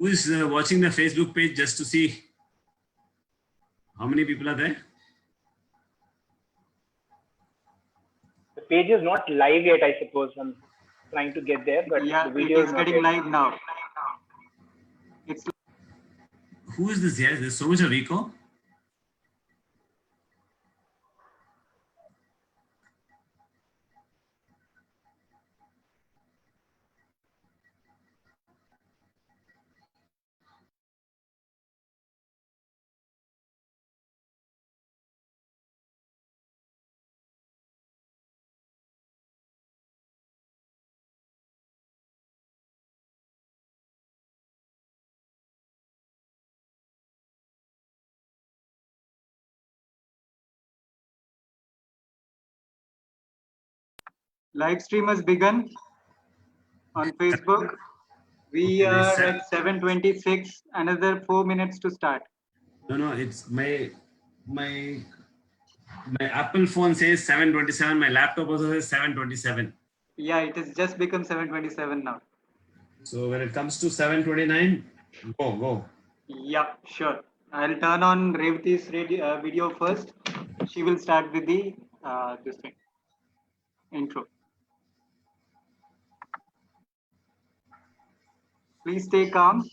Who is watching the Facebook page just to see how many people are there? The page is not live yet, I suppose. I'm trying to get there, but yeah, the video is getting live now. It's Who is this? Yes, there's so much of echo. live stream has begun on Facebook. We are at 7:26. Another 4 minutes to start. No, it's my Apple phone says 7:27. My laptop also says 7:27. Yeah, it has just become 7:27 now. So when it comes to 7:29, go. Yeah, sure. I'll turn on Revati's video first. She will start with the this thing intro. Please stay calm.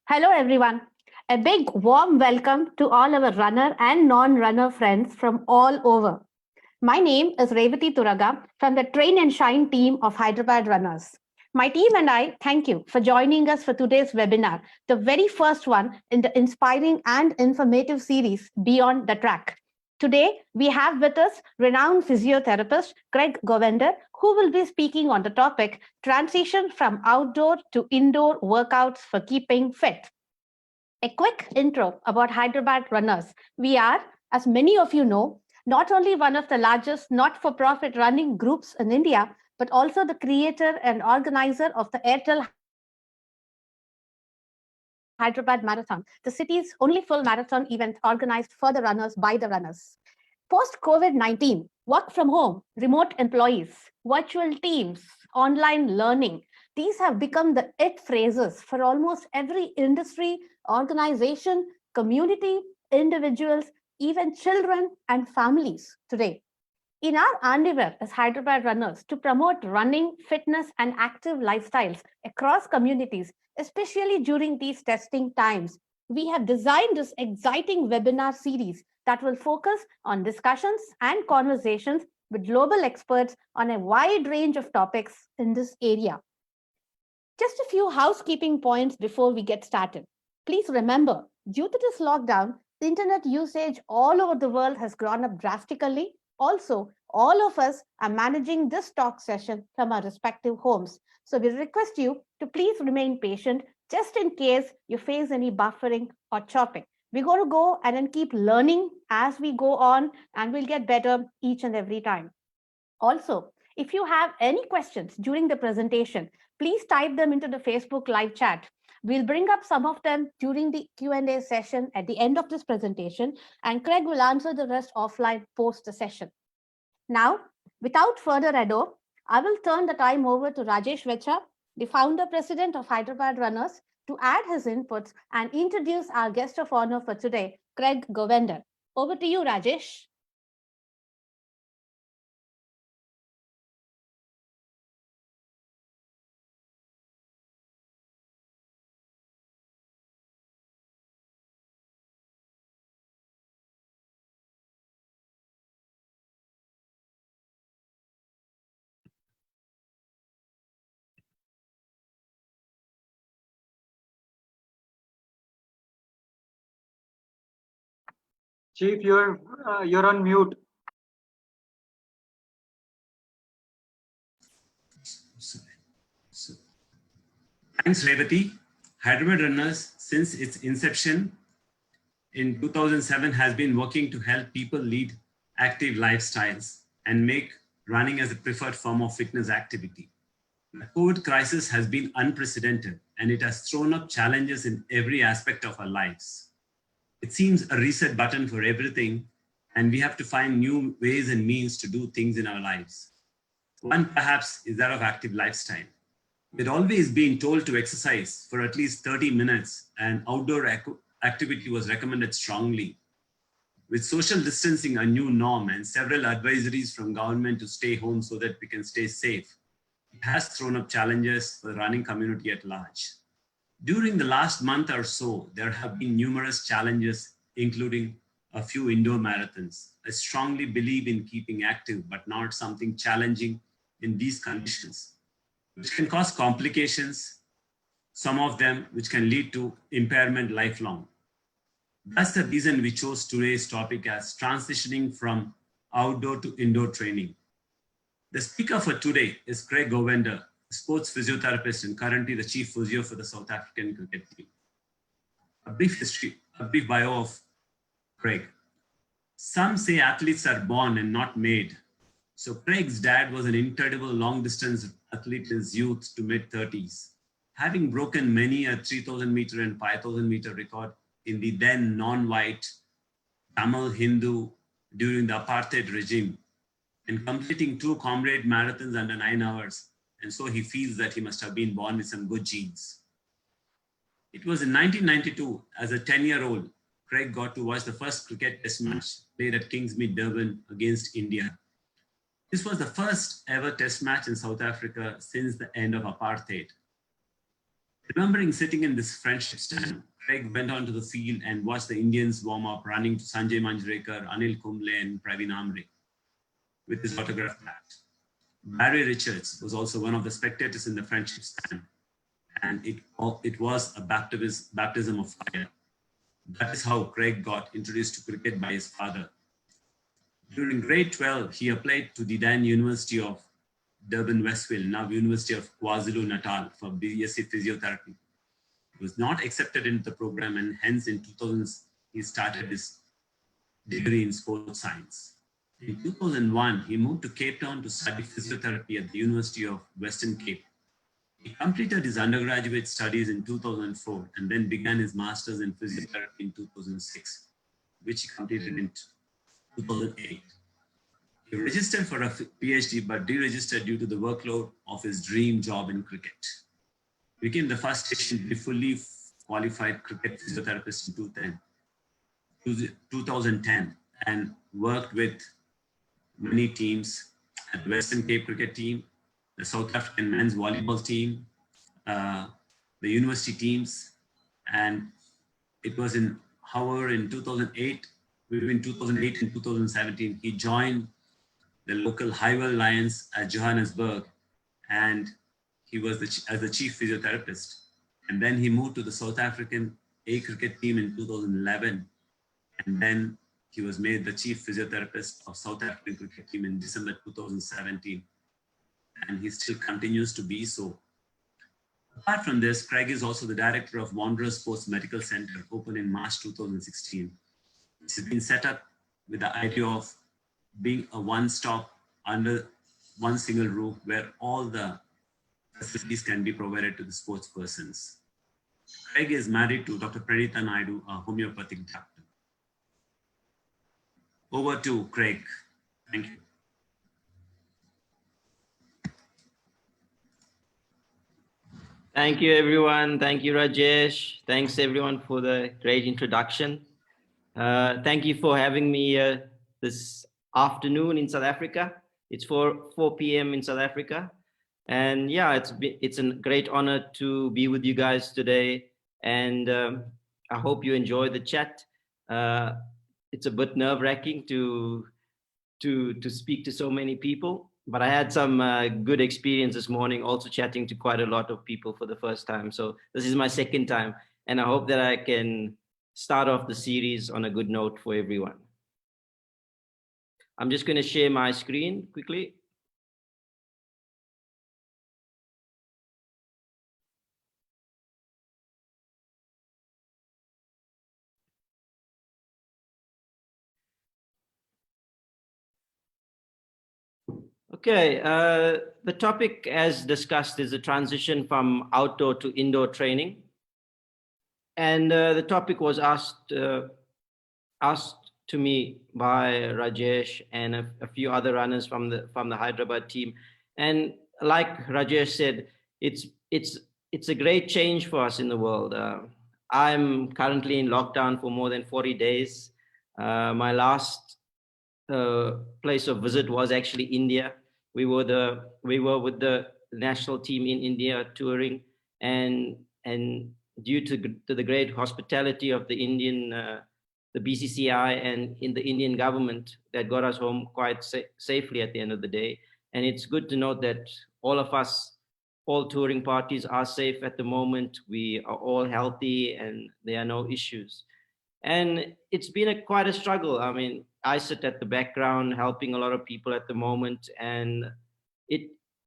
Hello, everyone. A big warm welcome to all our runner and non-runner friends from all over. My name is Revati Turaga from the Train and Shine team of Hyderabad Runners. My team and I thank you for joining us for today's webinar, the very first one in the inspiring and informative series Beyond the Track. Today, we have with us renowned physiotherapist Craig Govender, who will be speaking on the topic transition from outdoor to indoor workouts for keeping fit. A quick intro about Hyderabad Runners. We are, as many of you know, not only one of the largest not-for-profit running groups in India, but also the creator and organizer of the Airtel Hyderabad Marathon, the city's only full marathon event organized for the runners by the runners. Post-COVID-19, work from home, remote employees, virtual teams, online learning, These have become the it phrases for almost every industry, organization, community, individuals, even children and families today. In our endeavor as Hyderabad runners to promote running, fitness, and active lifestyles across communities, especially during these testing times, we have designed this exciting webinar series that will focus on discussions and conversations with global experts on a wide range of topics in this area. Just a few housekeeping points before we get started. Please remember, due to this lockdown, the internet usage all over the world has gone up drastically. Also, all of us are managing this talk session from our respective homes. So we request you to please remain patient just in case you face any buffering or chopping. We're going to go and then keep learning as we go on, and we'll get better each and every time. Also, if you have any questions during the presentation, please type them into the Facebook live chat. We'll bring up some of them during the Q&A session at the end of this presentation, and Craig will answer the rest offline post the session. Now, without further ado, I will turn the time over to Rajesh Vecha, the founder president of Hyderabad Runners, to add his inputs and introduce our guest of honor for today, Craig Govender. Over to you, Rajesh. Chief, you're on mute. Thanks, Revati. Hyderabad Runners, since its inception in 2007, has been working to help people lead active lifestyles and make running as a preferred form of fitness activity. The COVID crisis has been unprecedented, and it has thrown up challenges in every aspect of our lives. It seems a reset button for everything, and we have to find new ways and means to do things in our lives. One perhaps is that of active lifestyle. We'd always been told to exercise for at least 30 minutes, and outdoor activity was recommended strongly. With social distancing a new norm and several advisories from government to stay home so that we can stay safe, it has thrown up challenges for the running community at large. During the last month or so, there have been numerous challenges, including a few indoor marathons. I strongly believe in keeping active, but not something challenging in these conditions, which can cause complications, some of them which can lead to impairment lifelong. That's the reason we chose today's topic as transitioning from outdoor to indoor training. The speaker for today is Craig Govender, sports physiotherapist and currently the chief physio for the South African cricket team. A brief bio of Craig. Some say athletes are born and not made. So Craig's dad was an incredible long-distance athlete in his youth to mid-30s, having broken many a 3,000 meter and 5,000 meter record in the then non-white Tamil Hindu during the apartheid regime, and completing 2 comrade marathons under 9 hours. And so he feels that he must have been born with some good genes. It was in 1992, as a 10-year-old, Craig got to watch the first cricket test match played at Kingsmead, Durban against India. This was the first ever test match in South Africa since the end of apartheid. Remembering sitting in this friendship stand, Craig went onto the field and watched the Indians warm up, running to Sanjay Manjrekar, Anil Kumble, and Praveen Amre with his autograph hat. Barry Richards was also one of the spectators in the friendship stand, and it was a baptism of fire. That is how Craig got introduced to cricket by his father. During grade 12, he applied to the then University of Durban Westville, now University of KwaZulu-Natal, for BSc Physiotherapy. He was not accepted into the program, and hence in 2000, he started his degree in sports science. In 2001, he moved to Cape Town to study physiotherapy at the University of Western Cape. He completed his undergraduate studies in 2004 and then began his master's in physiotherapy in 2006, which he completed in 2008. He registered for a PhD but deregistered due to the workload of his dream job in cricket. Became the first Asian fully qualified cricket physiotherapist in 2010 and worked with many teams at the Western Cape cricket team, the South African men's volleyball team, the university teams, and it was in Howard in 2008. Between 2008 and 2017, he joined the local Highwell Lions at Johannesburg, and he was as the chief physiotherapist. And then he moved to the South African A cricket team in 2011, and then he was made the chief physiotherapist of South African cricket team in December 2017, and he still continues to be so. Apart from this, Craig is also the director of Wanderers Sports Medical Center, opened in March 2016. It has been set up with the idea of being a one-stop under one single roof where all the facilities can be provided to the sports persons. Craig is married to Dr. Pranita Naidu, a homeopathic doctor. Over to Craig. Thank you. Thank you, everyone. Thank you, Rajesh. Thanks, everyone, for the great introduction. Thank you for having me this afternoon in South Africa. It's 4 p.m. in South Africa. And yeah, it's a great honor to be with you guys today. And I hope you enjoy the chat. It's a bit nerve-wracking to speak to so many people. But I had some good experience this morning, also chatting to quite a lot of people for the first time. So this is my second time, and I hope that I can start off the series on a good note for everyone. I'm just going to share my screen quickly. Okay, the topic as discussed is a transition from outdoor to indoor training. And the topic was asked to me by Rajesh and a few other runners from the Hyderabad team. And like Rajesh said, it's a great change for us in the world. I'm currently in lockdown for more than 40 days. My last place of visit was actually India. We were with the national team in India touring, and due to the great hospitality of the Indian, the BCCI and in the Indian government, that got us home quite safely at the end of the day. And it's good to note that all of us, all touring parties are safe at the moment. We are all healthy and there are no issues. And it's been quite a struggle. I mean, I sit at the background helping a lot of people at the moment, and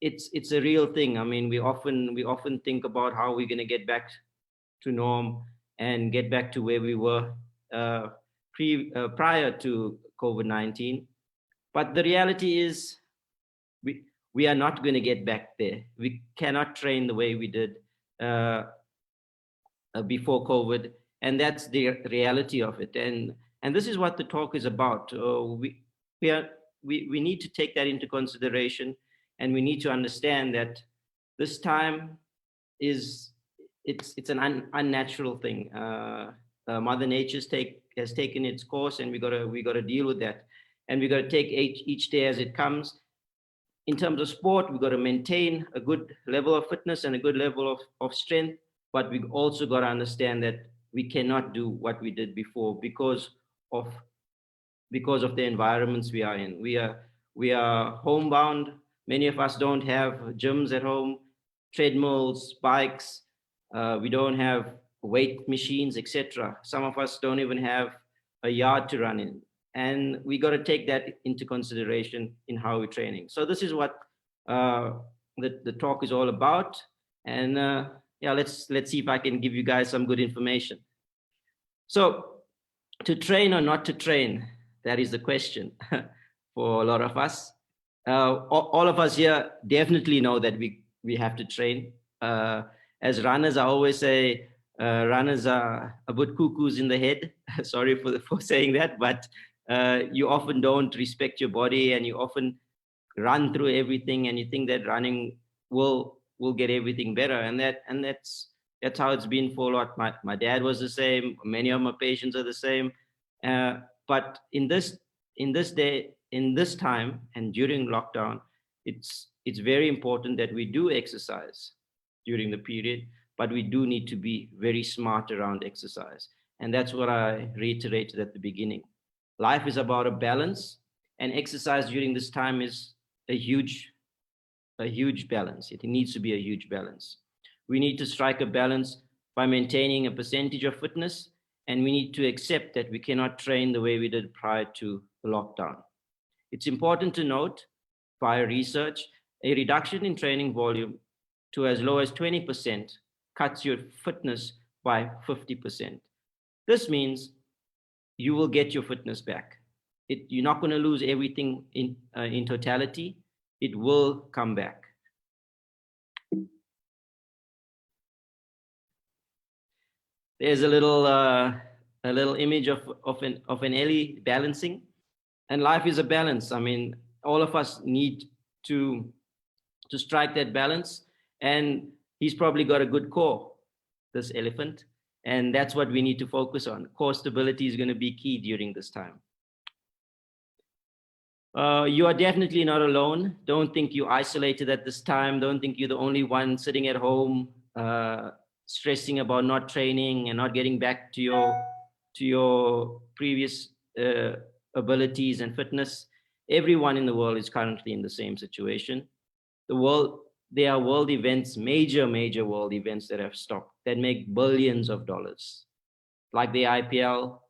it's a real thing. I mean, we often think about how we're going to get back to norm and get back to where we were prior to COVID-19. But the reality is we are not going to get back there. We cannot train the way we did before COVID. And that's the reality of it. And this is what the talk is about. We need to take that into consideration, and we need to understand that this time it's an unnatural thing. Mother Nature has taken its course, and we gotta deal with that. And we gotta take each day as it comes. In terms of sport, we gotta maintain a good level of fitness and a good level of strength, but we also gotta understand that we cannot do what we did before because of the environments we are in. We are homebound. Many of us don't have gyms at home, treadmills, bikes. We don't have weight machines, etc. Some of us don't even have a yard to run in. And we got to take that into consideration in how we're training. So this is what the talk is all about. And yeah, let's see if I can give you guys some good information. So to train or not to train, that is the question for a lot of us. All of us here definitely know that we have to train. As runners, I always say runners are a bit cuckoos in the head. Sorry for saying that, but you often don't respect your body, and you often run through everything, and you think that running will will get everything better. And that's how it's been for a lot. My dad was the same. Many of my patients are the same. But in this time and during lockdown, it's very important that we do exercise during the period, but we do need to be very smart around exercise. And that's what I reiterated at the beginning. Life is about a balance, and exercise during this time is a huge balance. It needs to be a huge balance. We need to strike a balance by maintaining a percentage of fitness, and we need to accept that we cannot train the way we did prior to the lockdown. It's important to note via research, a reduction in training volume to as low as 20% cuts your fitness by 50%. This means you will get your fitness back. You're not going to lose everything in totality. It will come back. There's a little image of an Ellie balancing, and life is a balance. I mean, all of us need to strike that balance, and he's probably got a good core, this elephant, and that's what we need to focus on. Core stability is going to be key during this time. You are definitely not alone. Don't think you're isolated at this time. Don't think you're the only one sitting at home, stressing about not training and not getting back to your previous abilities and fitness. Everyone in the world is currently in the same situation. There are world events, major world events that have stopped, that make billions of dollars, like the IPL,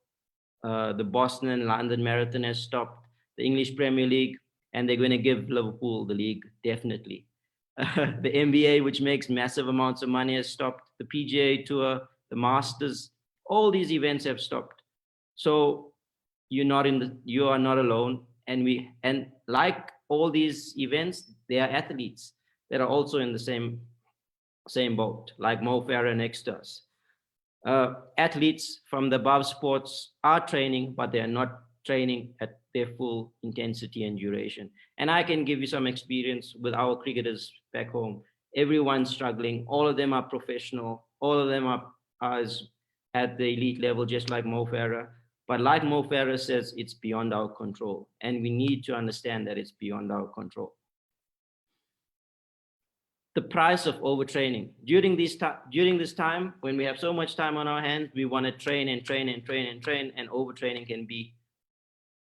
the Boston and London Marathon has stopped, the English Premier League, and they're going to give Liverpool the league, definitely. The NBA, which makes massive amounts of money, has stopped. The PGA Tour, the Masters, all these events have stopped. So you are not alone. And like all these events, there are athletes that are also in the same boat, like Mo Farah next to us. Athletes from the above sports are training, but they are not training at their full intensity and duration. And I can give you some experience with our cricketers back home. Everyone's struggling. All of them are professional. All of them are at the elite level, just like Mo Farah. But like Mo Farah says, it's beyond our control. And we need to understand that it's beyond our control. The price of overtraining. During this time, when we have so much time on our hands, we want to train, and overtraining can be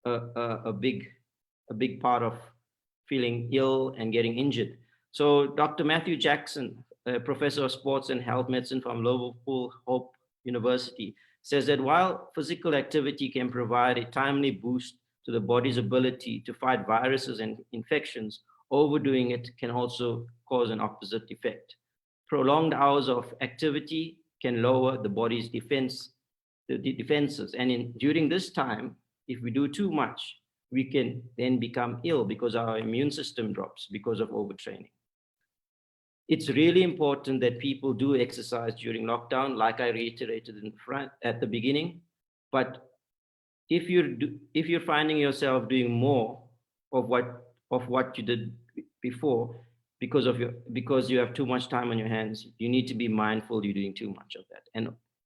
a big part of feeling ill and getting injured. So Dr. Matthew Jackson, a professor of sports and health medicine from Liverpool Hope University, says that while physical activity can provide a timely boost to the body's ability to fight viruses and infections, overdoing it can also cause an opposite effect. Prolonged hours of activity can lower the body's defenses. And during this time, if we do too much, we can then become ill because our immune system drops because of overtraining. It's really important that people do exercise during lockdown, like I reiterated at the beginning. But if you're finding yourself doing more of what you did before because you have too much time on your hands, you need to be mindful you're doing too much of that.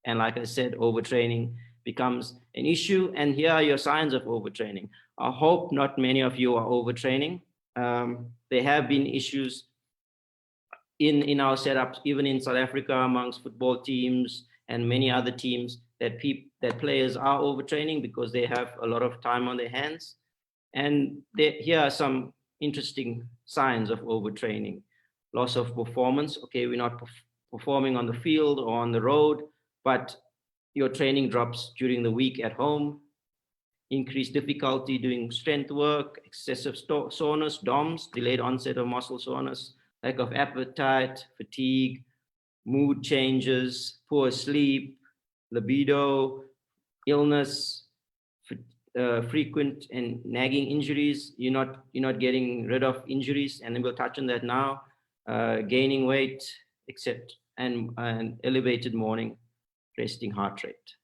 And like I said, overtraining becomes an issue. And here are your signs of overtraining. I hope not many of you are overtraining. There have been issues in our setups, even in South Africa, amongst football teams and many other teams, that players are overtraining because they have a lot of time on their hands. And here are some interesting signs of overtraining. Loss of performance. Okay, we're not performing on the field or on the road, but your training drops during the week at home. Increased difficulty doing strength work, excessive soreness, DOMS, delayed onset of muscle soreness, lack of appetite, fatigue, mood changes, poor sleep, libido, illness, frequent and nagging injuries. You're not getting rid of injuries, and we'll touch on that now. Gaining weight, except and elevated morning resting heart rate.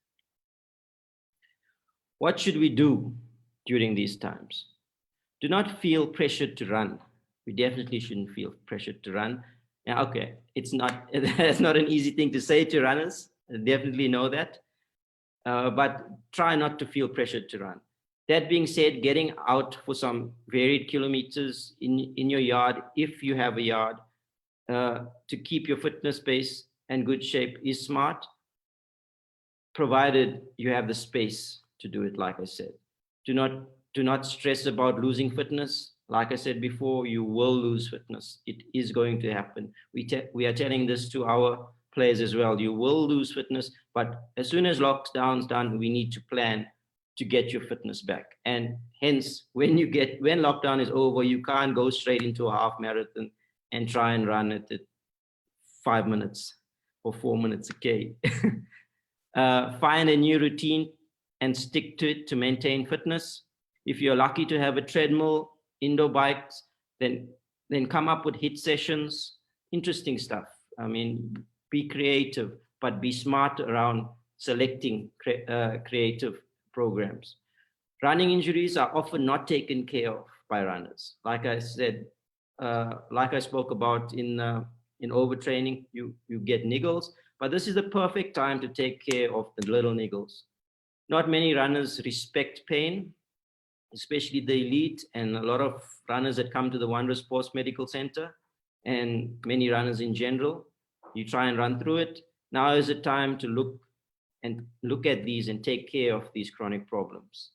What should we do during these times? Do not feel pressured to run. We definitely shouldn't feel pressured to run. Yeah, okay, it's not, it's not an easy thing to say to runners. I definitely know that. But try not to feel pressured to run. That being said, getting out for some varied kilometers in your yard, if you have a yard, to keep your fitness base and good shape is smart, provided you have the space to do it. Like I said, do not stress about losing fitness. Like I said before, you will lose fitness. It is going to happen. We are telling this to our players as well. You will lose fitness, but as soon as lockdown's done, we need to plan to get your fitness back. And hence, when lockdown is over, you can't go straight into a half marathon and try and run it at 5 minutes or 4 minutes a K. Find a new routine and stick to it to maintain fitness. If you're lucky to have a treadmill, indoor bikes, then come up with HIIT sessions, interesting stuff. I mean, be creative, but be smart around selecting creative programs. Running injuries are often not taken care of by runners. Like I said, like I spoke about in overtraining, you get niggles, but this is the perfect time to take care of the little niggles. Not many runners respect pain, especially the elite, and a lot of runners that come to the Wanderers Sports Medical Center, and many runners in general. You try and run through it. Now is the time to look at these and take care of these chronic problems.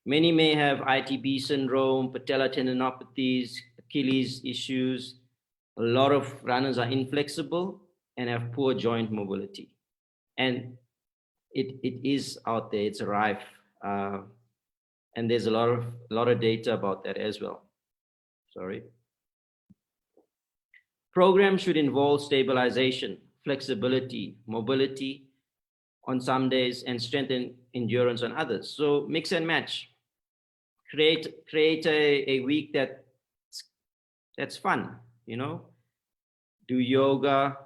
Many may have ITB syndrome, patella tendinopathies, Achilles issues. A lot of runners are inflexible and have poor joint mobility. And it is out there, it's rife. And there's a lot of data about that as well. Sorry. Programs should involve stabilization, flexibility, mobility on some days, and strength and endurance on others. So mix and match. Create a week that's fun, you know. Do yoga,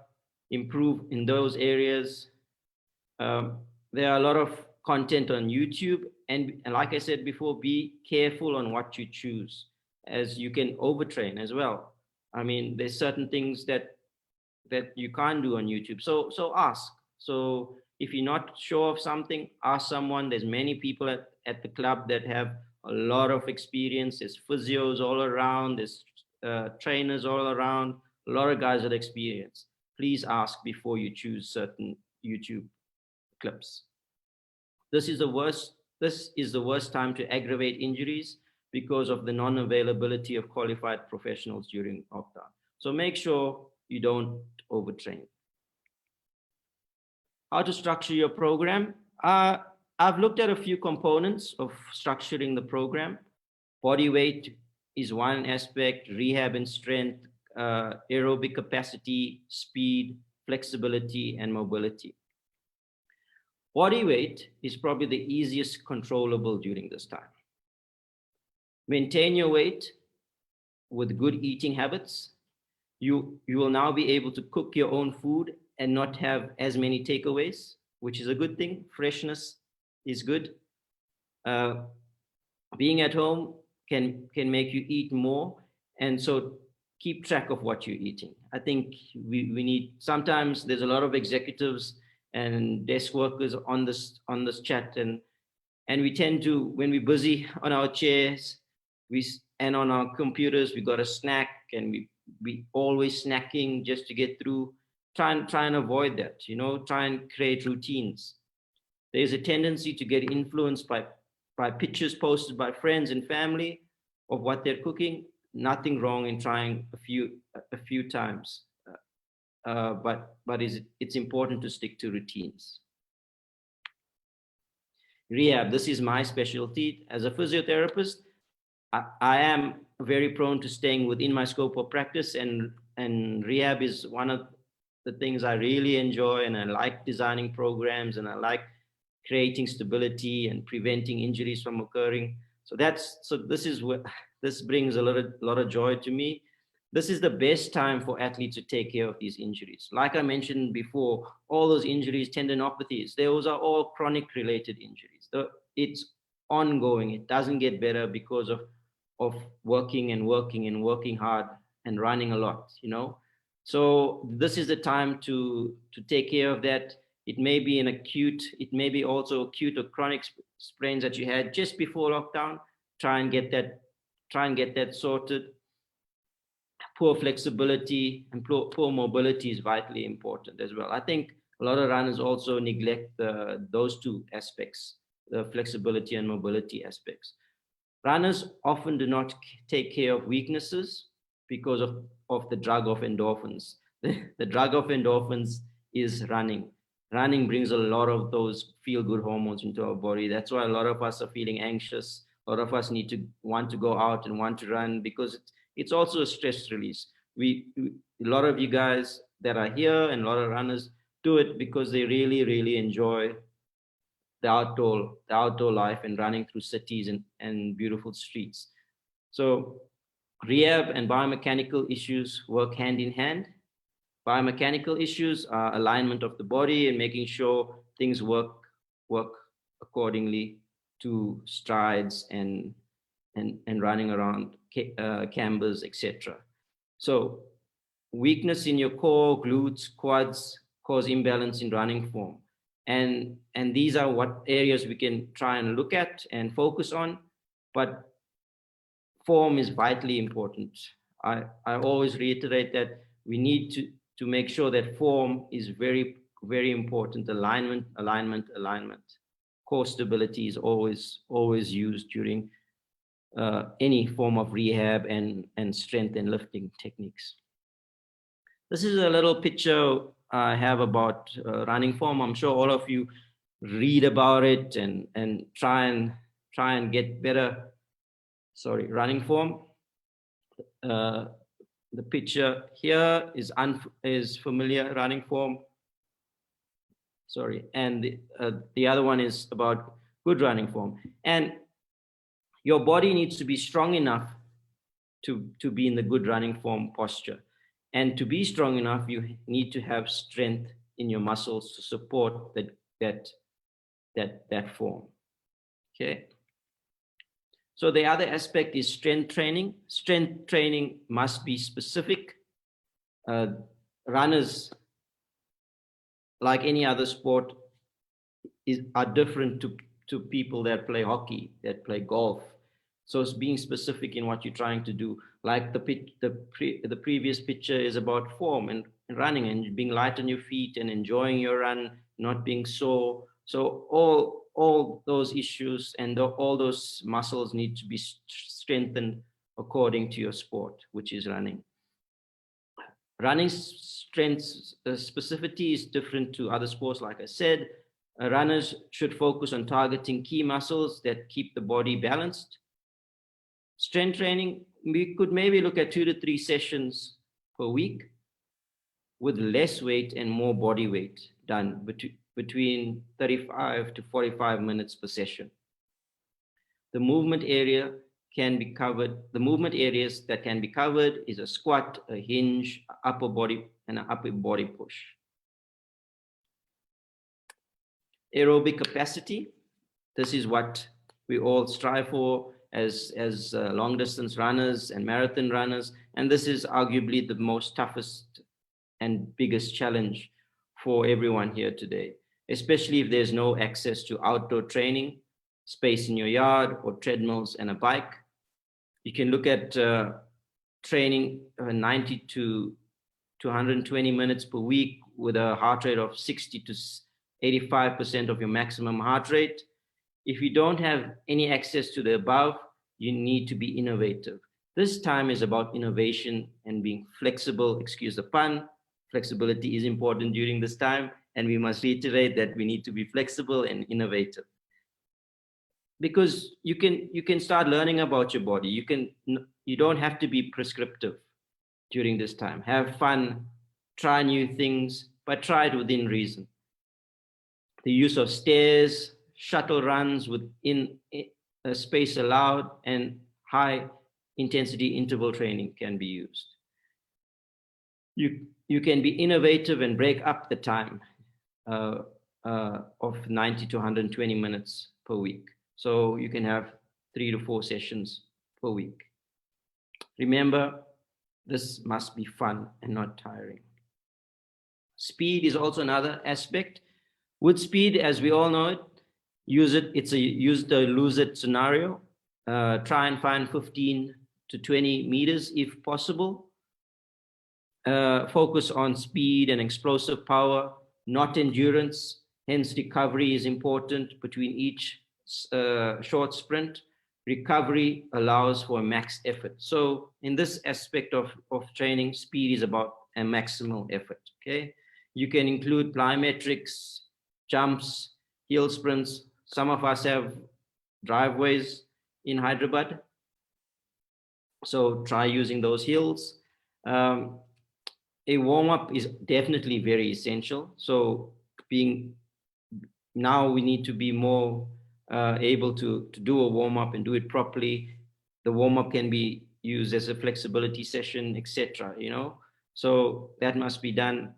improve in those areas. There are a lot of content on YouTube, and like I said before, be careful on what you choose, as you can overtrain as well. I mean, there's certain things that you can't do on YouTube. So ask. So if you're not sure of something, ask someone. There's many people at the club that have a lot of experience. There's physios all around. There's trainers all around. A lot of guys with experience. Please ask before you choose certain YouTube clips. This is the worst time to aggravate injuries because of the non-availability of qualified professionals during lockdown. So make sure you don't overtrain. How to structure your program? I've looked at a few components of structuring the program. Body weight is one aspect, rehab and strength, aerobic capacity, speed, flexibility, and mobility. Body weight is probably the easiest controllable during this time. Maintain your weight with good eating habits. You will now be able to cook your own food and not have as many takeaways, which is a good thing. Freshness is good. Being at home can make you eat more, and so keep track of what you're eating. I think we need, sometimes there's a lot of executives and desk workers on this chat, and we tend to, when we're busy on our chairs and on our computers, we got a snack, and we always snacking just to get through. Try and avoid that, you know. Try and create routines. There's a tendency to get influenced by pictures posted by friends and family of what they're cooking. Nothing wrong in trying a few times, but it's important to stick to routines. Rehab, this is my specialty. As a physiotherapist, I am very prone to staying within my scope of practice, and rehab is one of the things I really enjoy, and I like designing programs, and I like creating stability and preventing injuries from occurring. So this brings a lot of joy to me. This is the best time for athletes to take care of these injuries. Like I mentioned before, all those injuries, tendinopathies, those are all chronic related injuries. It's ongoing. It doesn't get better because of working hard and running a lot, you know. So this is the time to take care of that. It may be an acute, it may be also acute or chronic sprains that you had just before lockdown. Try and get that sorted. Poor flexibility and poor mobility is vitally important as well. I think a lot of runners also neglect those two aspects, the flexibility and mobility aspects. Runners often do not take care of weaknesses because of the drug of endorphins. The drug of endorphins is running. Running brings a lot of those feel-good hormones into our body. That's why a lot of us are feeling anxious. A lot of us want to go out and want to run because it's also a stress release. A lot of you guys that are here and a lot of runners do it because they really, really enjoy the outdoor life and running through cities and beautiful streets. So rehab and biomechanical issues work hand in hand. Biomechanical issues are alignment of the body and making sure things work accordingly to strides and running around cambers, etc. So weakness in your core, glutes, quads cause imbalance in running form. And these are what areas we can try and look at and focus on, but form is vitally important. I always reiterate that we need to make sure that form is very, very important. Alignment. Core stability is always used during any form of rehab and strength and lifting techniques. This is a little picture I have about running form. I'm sure all of you read about it and try and get better. Running form. The picture here is familiar running form. And the other one is about good running form. And your body needs to be strong enough to be in the good running form posture. And to be strong enough, you need to have strength in your muscles to support that form. Okay. So the other aspect is strength training. Strength training must be specific. Runners, like any other sport, are different to people that play hockey, that play golf. So it's being specific in what you're trying to do. Like the previous picture is about form and running and being light on your feet and enjoying your run, not being sore. So all those issues and all those muscles need to be strengthened according to your sport, which is running. Running strength specificity is different to other sports. Like I said, runners should focus on targeting key muscles that keep the body balanced. Strength training, we could maybe look at 2 to 3 sessions per week with less weight and more body weight done between 35 to 45 minutes per session. The movement area can be covered. The movement areas that can be covered is a squat, a hinge, upper body, and an upper body push. Aerobic capacity. This is what we all strive for as long distance runners and marathon runners. And this is arguably the most toughest and biggest challenge for everyone here today, especially if there's no access to outdoor training, space in your yard or treadmills and a bike. You can look at training 90 to 120 minutes per week with a heart rate of 60 to 85% of your maximum heart rate. If you don't have any access to the above, you need to be innovative. This time is about innovation and being flexible. Excuse the pun. Flexibility is important during this time, and we must reiterate that we need to be flexible and innovative. Because you can start learning about your body. You don't have to be prescriptive during this time. Have fun, try new things, but try it within reason. The use of stairs, shuttle runs within a space allowed, and high intensity interval training can be used. You can be innovative and break up the time of 90 to 120 minutes per week. So you can have 3 to 4 sessions per week. Remember, This must be fun and not tiring. Speed is also another aspect. With speed, as we all know it, it's a use it or lose it scenario. Try and find 15 to 20 meters if possible. Focus on speed and explosive power, not endurance. Hence, recovery is important between each short sprint. Recovery allows for max effort. So in this aspect of training, speed is about a maximal effort, okay? You can include plyometrics, jumps, hill sprints. Some of us have driveways in Hyderabad, so try using those hills. A warm-up is definitely very essential. So now we need to be more able to do a warm-up and do it properly. The warm-up can be used as a flexibility session, etc. So that must be done.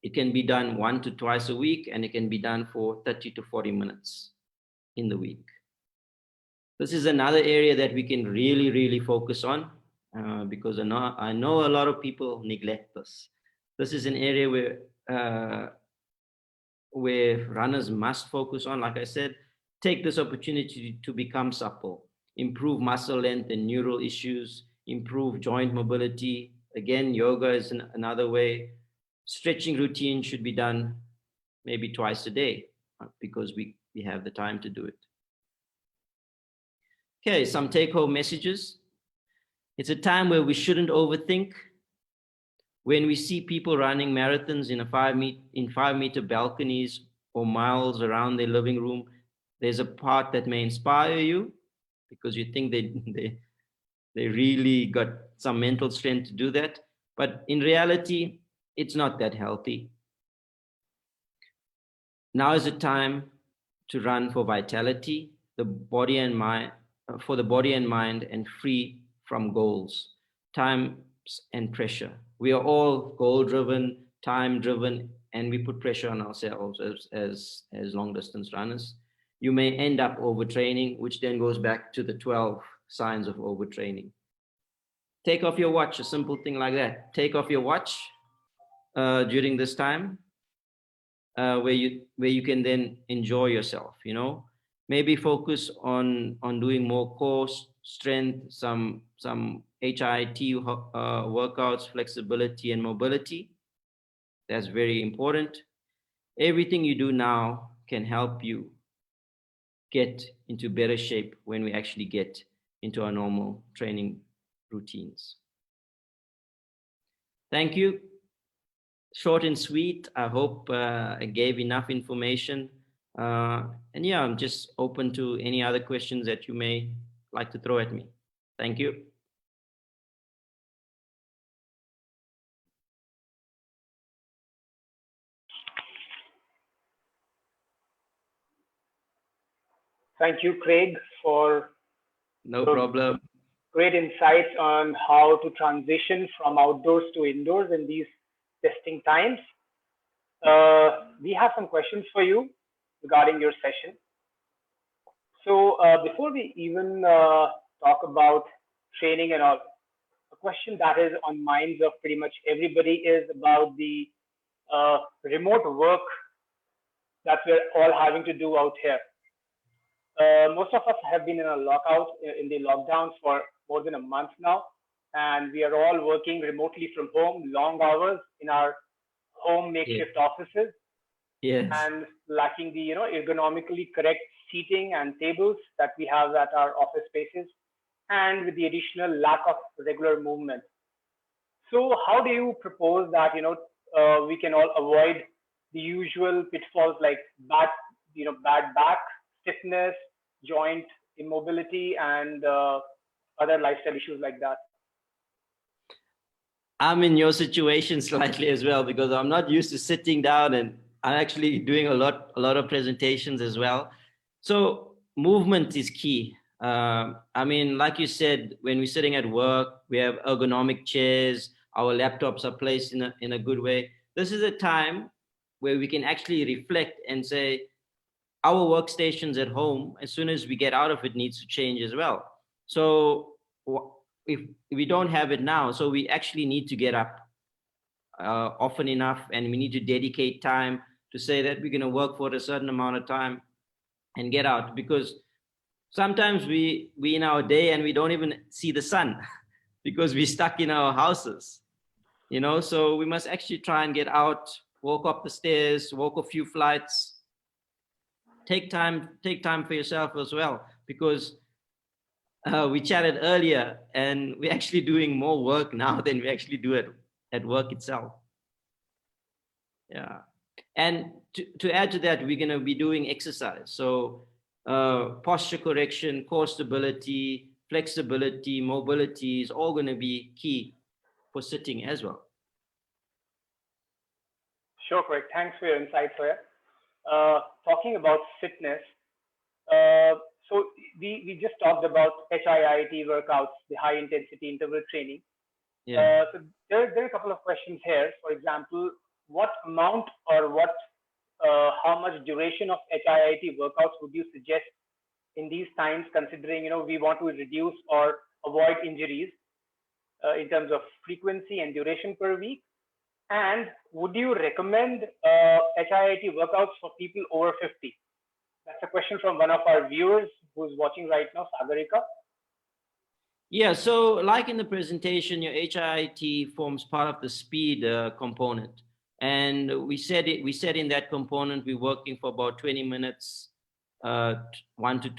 It can be done 1 to twice a week, and it can be done for 30 to 40 minutes in the week. This is another area that we can really, really focus on because I know a lot of people neglect this. This is an area where runners must focus on. Like I said, take this opportunity to become supple, improve muscle length and neural issues, improve joint mobility. Again, yoga is another way. Stretching routine should be done maybe twice a day because we have the time to do it. Okay, some take-home messages. It's a time where we shouldn't overthink. When we see people running marathons in 5-meter balconies or miles around their living room, there's a part that may inspire you because you think they really got some mental strength to do that. But in reality, it's not that healthy. Now is the time to run for vitality, for the body and mind, and free from goals, time and pressure. We are all goal-driven, time-driven, and we put pressure on ourselves as long-distance runners. You may end up overtraining, which then goes back to the 12 signs of overtraining. Take off your watch, a simple thing like that. Take off your watch during this time where you can then enjoy yourself, maybe focus on doing more core strength, some HIIT workouts, flexibility and mobility. That's very important. Everything you do now can help you get into better shape when we actually get into our normal training routines. Thank you. Short and sweet. I hope I gave enough information. And yeah, I'm just open to any other questions that you may like to throw at me. Thank you. Thank you, Craig, for no problem. Great insights on how to transition from outdoors to indoors in these testing times. We have some questions for you regarding your session. So before we even talk about training and all, a question that is on minds of pretty much everybody is about the remote work that we're all having to do out here. Most of us have been in a lockout, in the lockdowns for more than a month now, and we are all working remotely from home, long hours in our home makeshift offices. Yes. And lacking the ergonomically correct seating and tables that we have at our office spaces, and with the additional lack of regular movement. So how do you propose that we can all avoid the usual pitfalls like bad back stiffness, joint immobility, and other lifestyle issues like that? I'm in your situation slightly as well, because I'm not used to sitting down, and I'm actually doing a lot of presentations as well. So movement is key. I mean, like you said, when we're sitting at work, we have ergonomic chairs, our laptops are placed in a good way. This is a time where we can actually reflect and say, our workstations at home, as soon as we get out of it, needs to change as well. So if we don't have it now, so we actually need to get up often enough, and we need to dedicate time to say that we're going to work for a certain amount of time and get out, because sometimes we in our day and we don't even see the sun because we're stuck in our houses, you know. So we must actually try and get out, walk up the stairs, walk a few flights, take time for yourself as well, because we chatted earlier and we're actually doing more work now than we actually do at work itself. Yeah. And to add to that, we're going to be doing exercise. So posture correction, core stability, flexibility, mobility is all going to be key for sitting as well. Sure, Craig. Thanks for your insights here. Talking about fitness, so we just talked about HIIT workouts, the high intensity interval training. Yeah. So there are a couple of questions here. For example, what amount or how much duration of HIIT workouts would you suggest in these times, considering we want to reduce or avoid injuries in terms of frequency and duration per week? And would you recommend HIIT workouts for people over 50? That's a question from one of our viewers who's watching right now, Sagarika. Yeah, so like in the presentation, your HIIT forms part of the speed component. And we said in that component, we're working for about 20 minutes, once or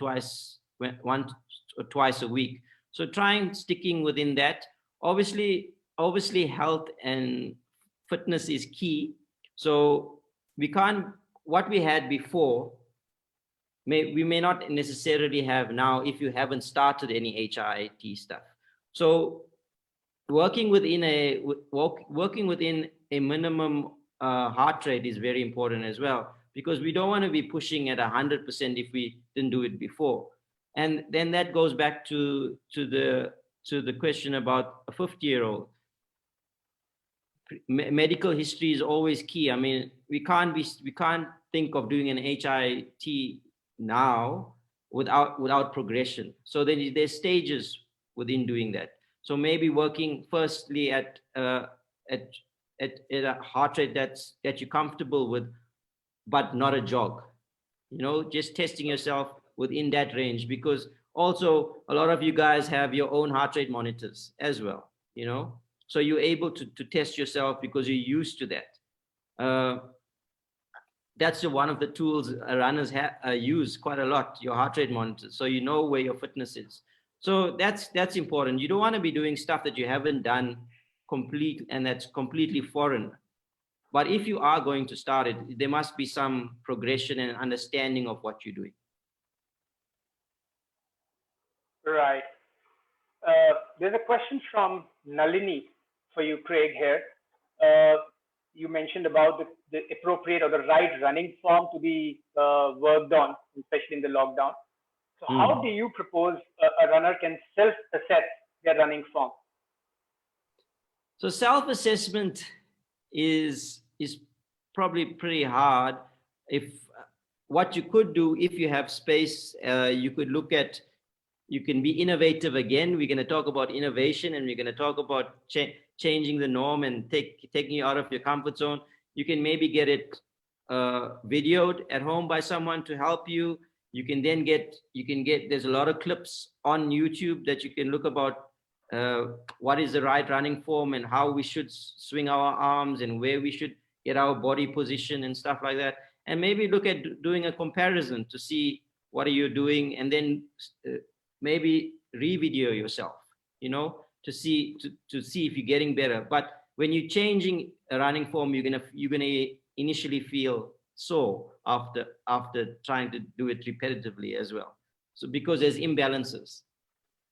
twice a week. So trying sticking within that. Obviously health and fitness is key. So we can't, what we had before, we may not necessarily have now if you haven't started any HIIT stuff. So working within a minimum heart rate is very important as well, because we don't want to be pushing at 100% if we didn't do it before. And then that goes back to the question about a 50-year-old. Medical history is always key. I mean, we can't think of doing an HIIT now without progression. So then there's stages within doing that. So maybe working firstly at a heart rate that you're comfortable with, but not a jog. Just testing yourself within that range, because also a lot of you guys have your own heart rate monitors as well. So you're able to test yourself because you're used to that. That's one of the tools runners use quite a lot, your heart rate monitor, so you know where your fitness is. So that's important. You don't want to be doing stuff that you haven't done and that's completely foreign. But if you are going to start it, there must be some progression and understanding of what you're doing. Right. There's a question from Nalini for you, Craig, here. You mentioned about the appropriate or the right running form to be worked on, especially in the lockdown. So how do you propose a runner can self-assess their running form? So self-assessment is probably pretty hard. If what you could do, if you have space, you could look at, you can be innovative again. We're going to talk about innovation, and we're going to talk about changing the norm and taking you out of your comfort zone. You can maybe get it videoed at home by someone to help you. You can get, there's a lot of clips on YouTube that you can look about what is the right running form and how we should swing our arms and where we should get our body position and stuff like that. And maybe look at doing a comparison to see what are you doing, and then maybe re-video yourself, to see if you're getting better. But when you're changing a running form, you're gonna initially feel sore after trying to do it repetitively as well. So because there's imbalances.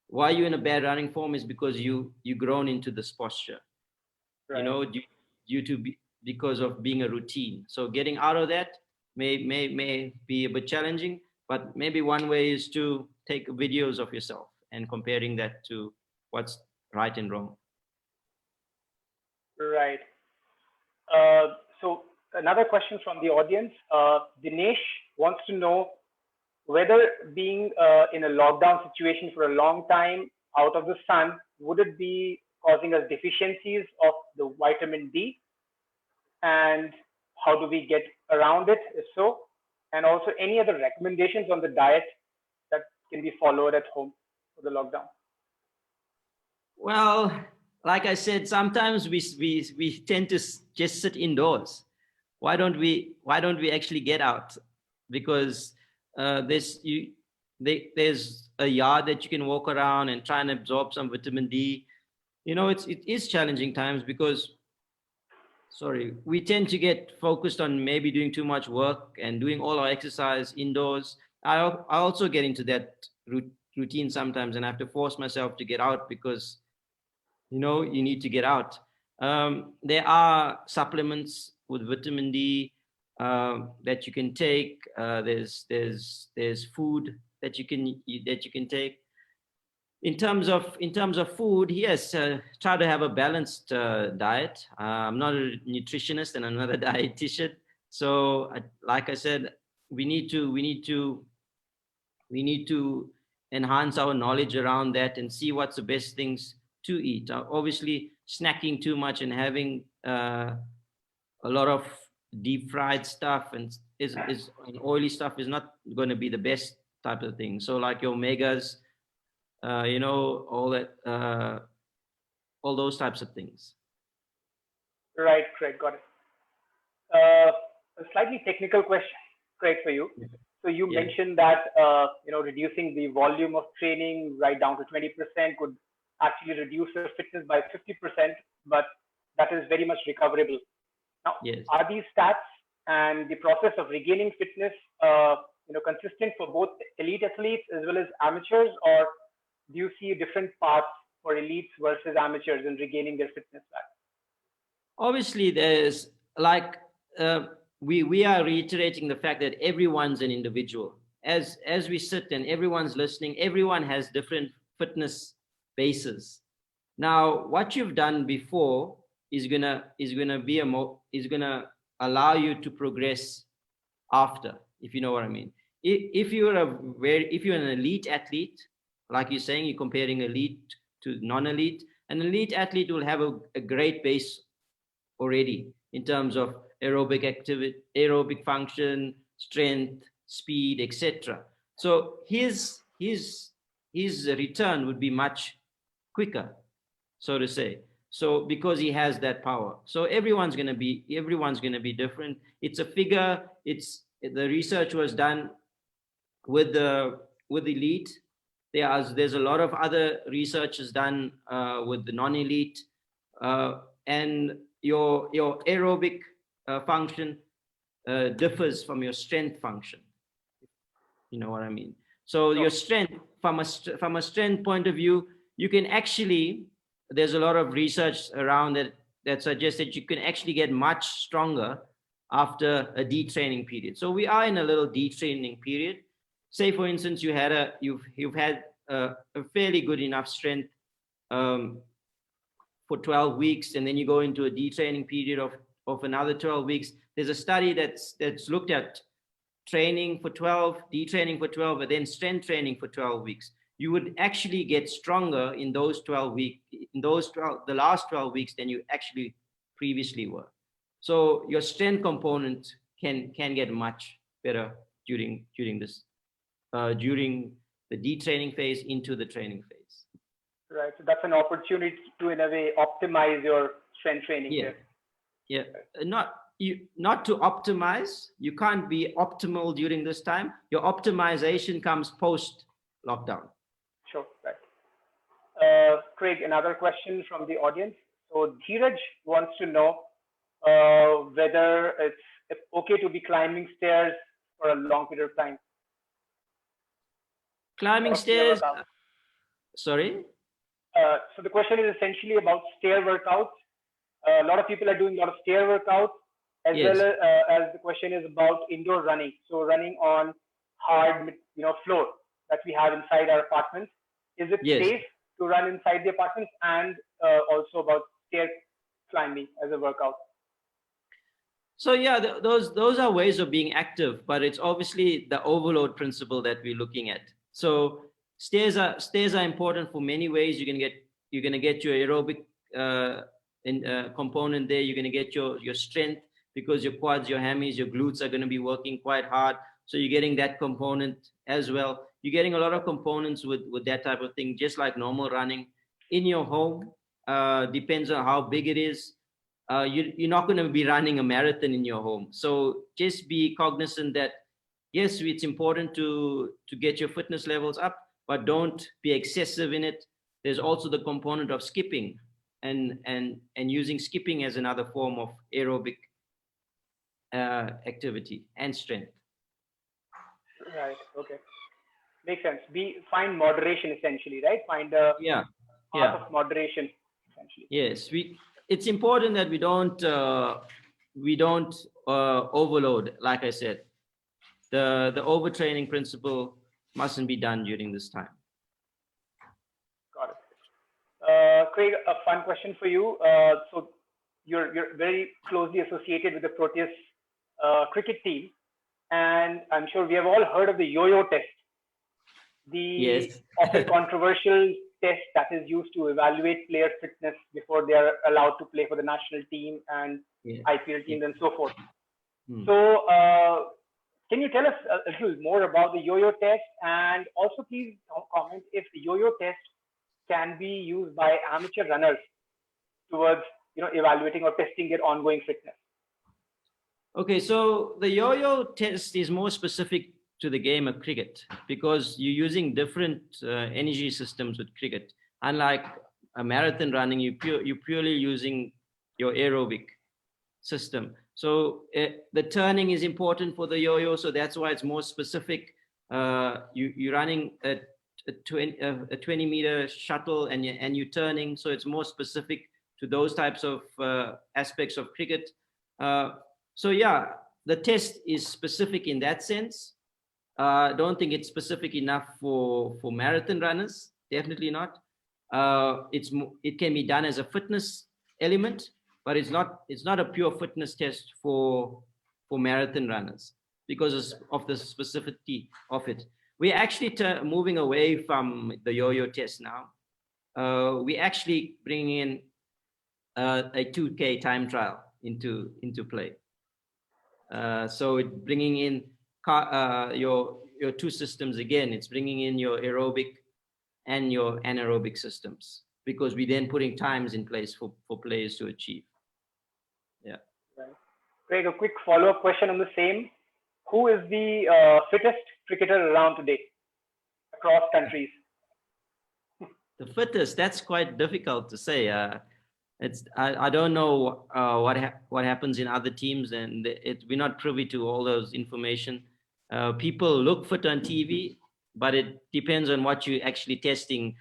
Why you're in a bad running form is because you've grown into this posture, right. Because of being a routine. So getting out of that may be a bit challenging, but maybe one way is to take videos of yourself and comparing that to what's right and wrong. Right. So another question from the audience. Dinesh wants to know whether being in a lockdown situation for a long time out of the sun would it be causing us deficiencies of the vitamin D? And how do we get around it, if so? And also any other recommendations on the diet that can be followed at home for the lockdown? Well, like I said, sometimes we tend to just sit indoors. Why don't we actually get out? Because there's a yard that you can walk around and try and absorb some vitamin D. You know, it is challenging times because, we tend to get focused on maybe doing too much work and doing all our exercise indoors. I also get into that routine sometimes, and I have to force myself to get out because, you know, you need to get out. There are supplements with vitamin D that you can take. There's food that you can take. In terms of food, yes, try to have a balanced diet. I'm not a nutritionist and I'm not a dietitian, so like I said, we need to enhance our knowledge around that and see what's the best things to eat. Obviously, snacking too much and having a lot of deep fried stuff and oily stuff is not going to be the best type of thing. So like your omegas, you know, all those types of things. Right, Craig, got it. A slightly technical question, Craig, for you. So you mentioned that you know, reducing the volume of training right down to 20% could actually reduce your fitness by 50%, but that is very much recoverable. Now, are these stats and the process of regaining fitness, you know, consistent for both elite athletes as well as amateurs, or do you see different paths for elites versus amateurs in regaining their fitness back? Obviously, there's like we are reiterating the fact that everyone's an individual. As we sit and everyone's listening, everyone has different fitness bases. Now, what you've done before is gonna allow you to progress after, if you know what I mean. If you're an elite athlete, like you're saying, you're comparing elite to non-elite, an elite athlete will have a great base already in terms of aerobic activity, aerobic function, strength, speed, etc. So his return would be much quicker, so to say. So because he has that power. So everyone's gonna be different. It's a figure. The research was done with elite. There's a lot of other research done with the non-elite, and your aerobic function differs from your strength function. You know what I mean? So your strength, from a strength point of view, you can actually, there's a lot of research around that suggests that you can actually get much stronger after a detraining period. So we are in a little detraining period. Say, for instance, you've had a fairly good enough strength for 12 weeks, and then you go into a detraining period of another 12 weeks. There's a study that's looked at training for 12, detraining for 12, and then strength training for 12 weeks. You would actually get stronger in those 12 weeks, the last 12 weeks than you actually previously were. So your strength component can get much better during the detraining phase into the training phase. Right. So that's an opportunity to, in a way, optimize your strength training. Yeah. Not to optimize. You can't be optimal during this time. Your optimization comes post lockdown. Sure. Right. Craig, another question from the audience. So Dheeraj wants to know whether it's okay to be climbing stairs for a long period of time. Climbing stairs. Sorry. So the question is essentially about stair workouts. A lot of people are doing a lot of stair workouts, as well as the question is about indoor running. So running on hard, floor that we have inside our apartments. Is it safe to run inside the apartments, and also about stair climbing as a workout? So yeah, those are ways of being active, but it's obviously the overload principle that we're looking at. So stairs are important for many ways. You you're going to get your aerobic component there. You're going to get your strength, because your quads, your hammies, your glutes are going to be working quite hard. So you're getting that component as well. You're getting a lot of components with that type of thing, just like normal running in your home. Depends on how big it is. You're not going to be running a marathon in your home. So just be cognizant that, yes, it's important to get your fitness levels up, but don't be excessive in it. There's also the component of skipping and using skipping as another form of aerobic activity and strength. Right. Okay. Makes sense. Find moderation essentially, right? Find a path of moderation essentially. Yes, it's important that we don't overload. Like I said, the overtraining principle mustn't be done during this time. Got it. Craig, a fun question for you. So you're very closely associated with the Proteus cricket team, and I'm sure we have all heard of the yo-yo test, the often controversial test that is used to evaluate player fitness before they are allowed to play for the national team and IPL teams and so forth. So can you tell us a little more about the yo-yo test, and also please comment if the yo-yo test can be used by amateur runners towards evaluating or testing their ongoing fitness? Okay, so the yo-yo test is more specific to the game of cricket, because you're using different energy systems with cricket. Unlike a marathon running, you're purely using your aerobic system. So the turning is important for the yo-yo, so that's why it's more specific. You're running a 20-meter shuttle and you're turning, so it's more specific to those types of aspects of cricket. So yeah, the test is specific in that sense. I don't think it's specific enough for marathon runners. Definitely not. It can be done as a fitness element, but it's not a pure fitness test for marathon runners because of the specificity of it. We're actually moving away from the yo-yo test now. We actually bring in a 2K time trial into play. So it's bringing in your two systems again. It's bringing in your aerobic and your anaerobic systems, because we're then putting times in place for players to achieve. Yeah. Right. Craig, a quick follow-up question on the same. Who is the fittest cricketer around today across countries? The fittest, that's quite difficult to say. I don't know what happens in other teams, and we're not privy to all those information. People look fit on TV, but it depends on what you're actually testing.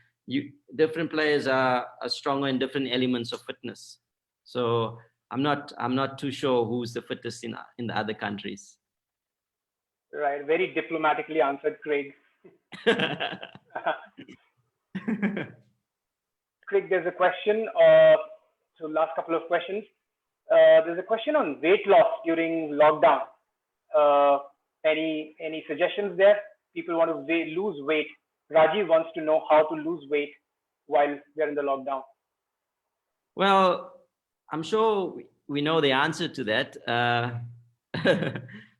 Different players are stronger in different elements of fitness. So I'm not too sure who's the fittest in the other countries. Right, very diplomatically answered, Craig. Craig, there's a question. So last couple of questions. There's a question on weight loss during lockdown. Any suggestions there? People want to lose weight. Rajiv wants to know how to lose weight while we're in the lockdown. Well, I'm sure we know the answer to that.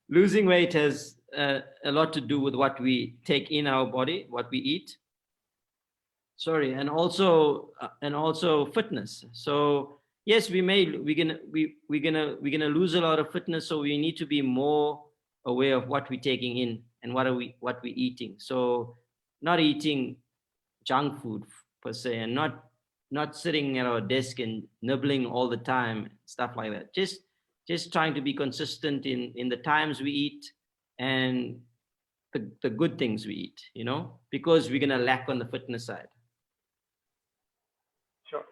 Losing weight has a lot to do with what we take in our body, what we eat. Sorry, and also fitness. So yes, we're gonna lose a lot of fitness. So we need to be more aware of what we're taking in and what we're eating. So not eating junk food per se, and not sitting at our desk and nibbling all the time, stuff like that. Just trying to be consistent in the times we eat and the good things we eat, because we're gonna lack on the fitness side. Sure.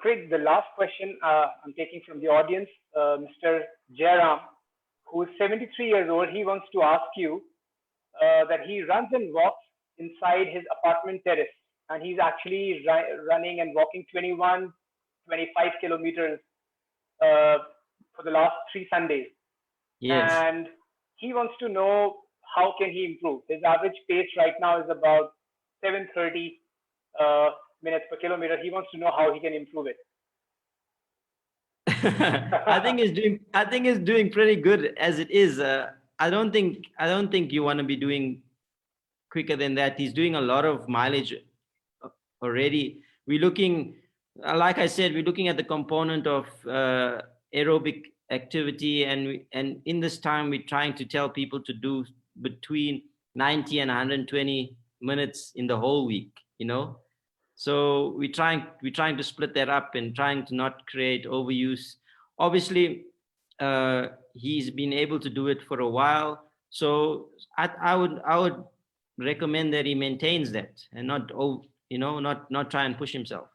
Craig, the last question I'm taking from the audience, Mr. Jairam, who is 73 years old, he wants to ask you that he runs and walks inside his apartment terrace, and he's actually running and walking 25 kilometers for the last 3 Sundays. Yes. And he wants to know how can he improve. His average pace right now is about 7:30. minutes per kilometer. He wants to know how he can improve it. I think it's doing pretty good as it is. I don't think you want to be doing quicker than that. He's doing a lot of mileage already. We're looking, like I said, we're looking at the component of aerobic activity, and in this time we're trying to tell people to do between 90 and 120 minutes in the whole week, you know. So we're trying to split that up and trying to not create overuse. Obviously, he's been able to do it for a while, so I would recommend that he maintains that and not try and push himself.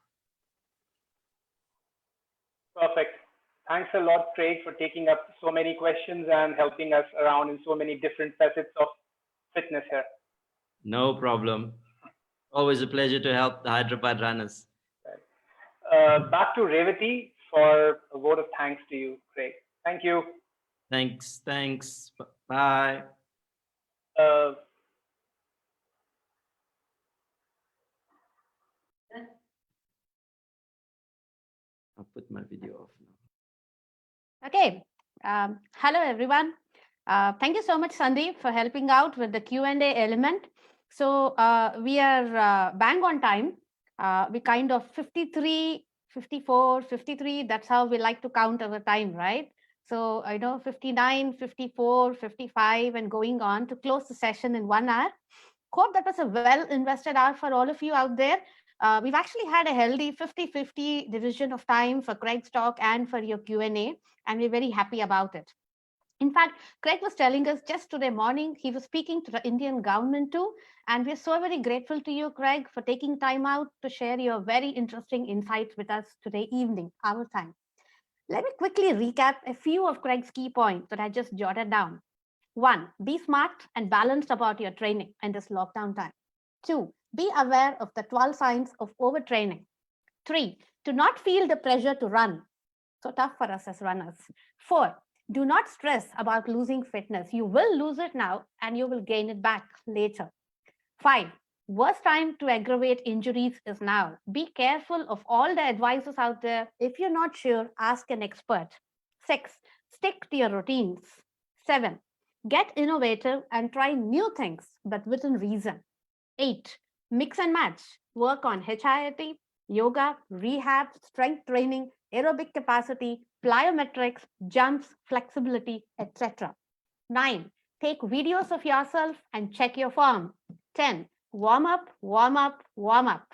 Perfect. Thanks a lot, Craig, for taking up so many questions and helping us around in so many different facets of fitness here. No problem. Always a pleasure to help the Hyderabad runners. Back to Revati for a vote of thanks to you, Craig. Thank you. Thanks. Bye. I'll put my video off now. Okay. Hello, everyone. Thank you so much, Sandeep, for helping out with the Q&A element. So we are bang on time. We kind of 53, 54, 53. That's how we like to count our time, right? So I know 59, 54, 55, and going on to close the session in 1 hour. Hope that was a well invested hour for all of you out there. We've actually had a healthy 50-50 division of time for Craig's talk and for your Q&A, and we're very happy about it. In fact, Craig was telling us just today morning, he was speaking to the Indian government too, and we're so very grateful to you, Craig, for taking time out to share your very interesting insights with us today evening, our time. Let me quickly recap a few of Craig's key points that I just jotted down. 1, be smart and balanced about your training in this lockdown time. 2, be aware of the 12 signs of overtraining. 3, do not feel the pressure to run. So tough for us as runners. 4, do not stress about losing fitness. You will lose it now and you will gain it back later. 5, worst time to aggravate injuries is now. Be careful of all the advices out there. If you're not sure, ask an expert. 6, stick to your routines. 7, get innovative and try new things, but within reason. 8, mix and match. Work on HIIT, yoga, rehab, strength training, aerobic capacity, plyometrics, jumps, flexibility, etc. 9, take videos of yourself and check your form. 10, warm up, warm up, warm up.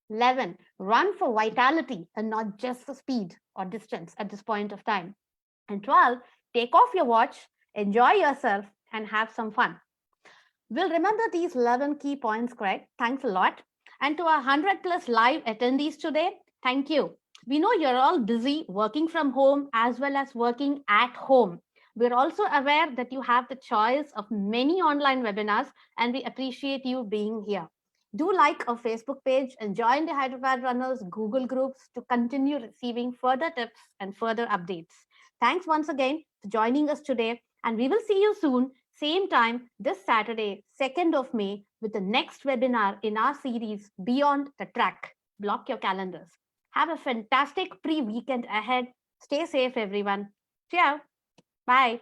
11, run for vitality and not just for speed or distance at this point of time. And 12, take off your watch, enjoy yourself, and have some fun. We'll remember these 11 key points, Craig. Thanks a lot. And to our 100+ live attendees today, thank you. We know you're all busy working from home as well as working at home. We're also aware that you have the choice of many online webinars, and we appreciate you being here. Do like our Facebook page and join the Hyderabad Runners Google groups to continue receiving further tips and further updates. Thanks once again for joining us today, and we will see you soon, same time this Saturday, 2nd of May, with the next webinar in our series, Beyond the Track. Block your calendars. Have a fantastic pre-weekend ahead. Stay safe, everyone. Ciao. Bye.